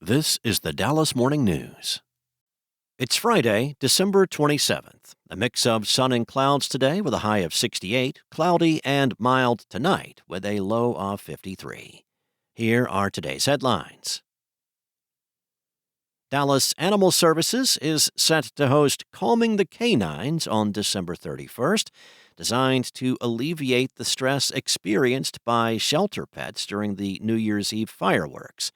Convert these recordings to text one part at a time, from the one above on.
This is the Dallas Morning News. It's Friday, December 27th. A mix of sun and clouds today with a high of 68, cloudy and mild tonight with a low of 53. Here are today's headlines. Dallas Animal Services is set to host Calming the Canines on December 31st, designed to alleviate the stress experienced by shelter pets during the New Year's Eve fireworks.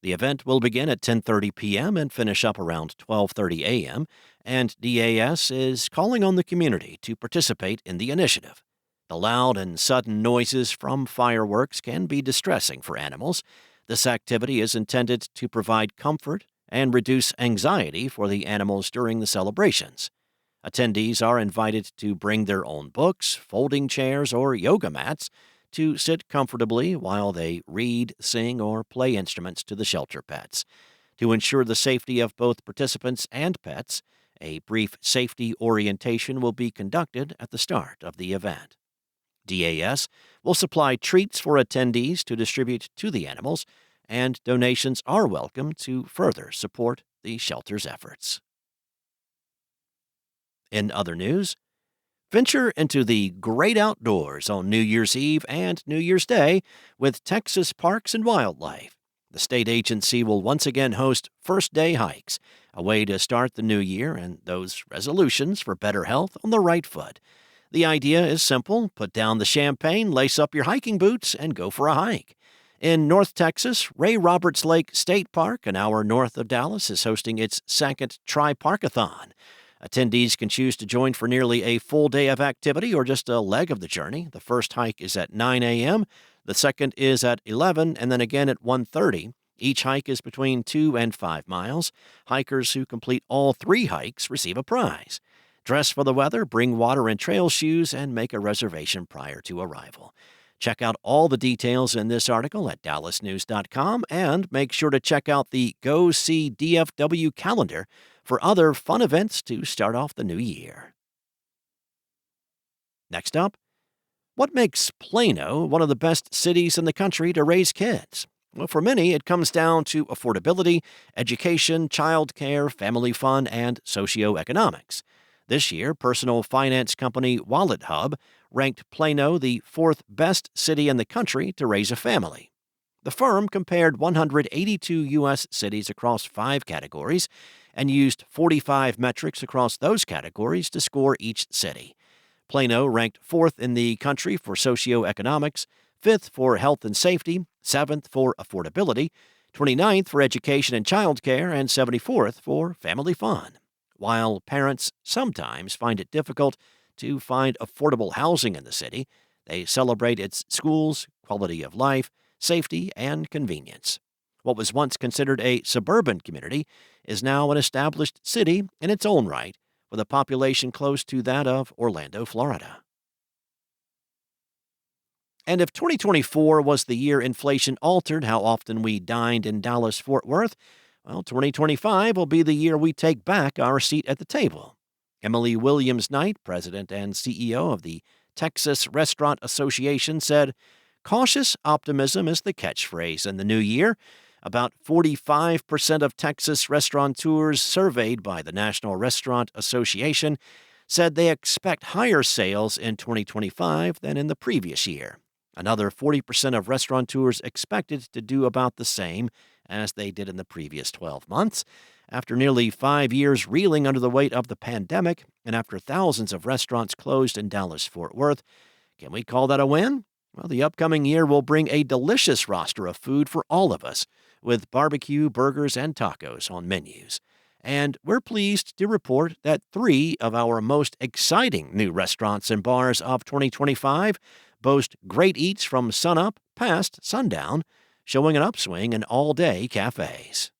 The event will begin at 10:30 p.m. and finish up around 12:30 a.m., and DAS is calling on the community to participate in the initiative. The loud and sudden noises from fireworks can be distressing for animals. This activity is intended to provide comfort and reduce anxiety for the animals during the celebrations. Attendees are invited to bring their own books, folding chairs, or yoga mats to sit comfortably while they read, sing, or play instruments to the shelter pets. To ensure the safety of both participants and pets, a brief safety orientation will be conducted at the start of the event. DAS will supply treats for attendees to distribute to the animals, and donations are welcome to further support the shelter's efforts. In other news, venture into the great outdoors on New Year's Eve and New Year's Day with Texas Parks and Wildlife. The state agency will once again host First Day Hikes, a way to start the new year and those resolutions for better health on the right foot. The idea is simple: put down the champagne, lace up your hiking boots, and go for a hike. In North Texas, Ray Roberts Lake State Park, an hour north of Dallas, is hosting its second Tri-Park-A-Thon. Attendees can choose to join for nearly a full day of activity or just a leg of the journey. The first hike is at 9 a.m., the second is at 11, and then again at 1:30. Each hike is between 2 and 5 miles. Hikers who complete all 3 hikes receive a prize. Dress for the weather, bring water and trail shoes, and make a reservation prior to arrival. Check out all the details in this article at dallasnews.com, and make sure to check out the Go See DFW calendar for other fun events to start off the new year. Next up, what makes Plano one of the best cities in the country to raise kids? Well, for many, it comes down to affordability, education, childcare, family fun, and socioeconomics. This year, personal finance company WalletHub ranked Plano the 4th best city in the country to raise a family. The firm compared 182 U.S. cities across 5 categories and used 45 metrics across those categories to score each city. Plano ranked 4th in the country for socioeconomics, 5th for health and safety, 7th for affordability, 29th for education and childcare, and 74th for family fun. While parents sometimes find it difficult to find affordable housing in the city, they celebrate its schools, quality of life, safety, and convenience. What was once considered a suburban community is now an established city in its own right, with a population close to that of Orlando, Florida. And if 2024 was the year inflation altered how often we dined in Dallas-Fort Worth, well, 2025 will be the year we take back our seat at the table. Emily Williams-Knight, president and CEO of the Texas Restaurant Association, said, "Cautious optimism is the catchphrase in the new year." About 45% of Texas restaurateurs surveyed by the National Restaurant Association said they expect higher sales in 2025 than in the previous year. Another 40% of restaurateurs expected to do about the same as they did in the previous 12 months. After nearly 5 years reeling under the weight of the pandemic, and after thousands of restaurants closed in Dallas-Fort Worth, can we call that a win? Well, the upcoming year will bring a delicious roster of food for all of us, with barbecue, burgers, and tacos on menus. And we're pleased to report that 3 of our most exciting new restaurants and bars of 2025 boast great eats from sunup past sundown, showing an upswing in all-day cafes.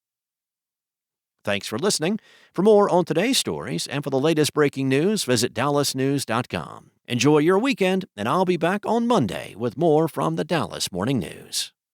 Thanks for listening. For more on today's stories and for the latest breaking news, visit dallasnews.com. Enjoy your weekend, and I'll be back on Monday with more from the Dallas Morning News.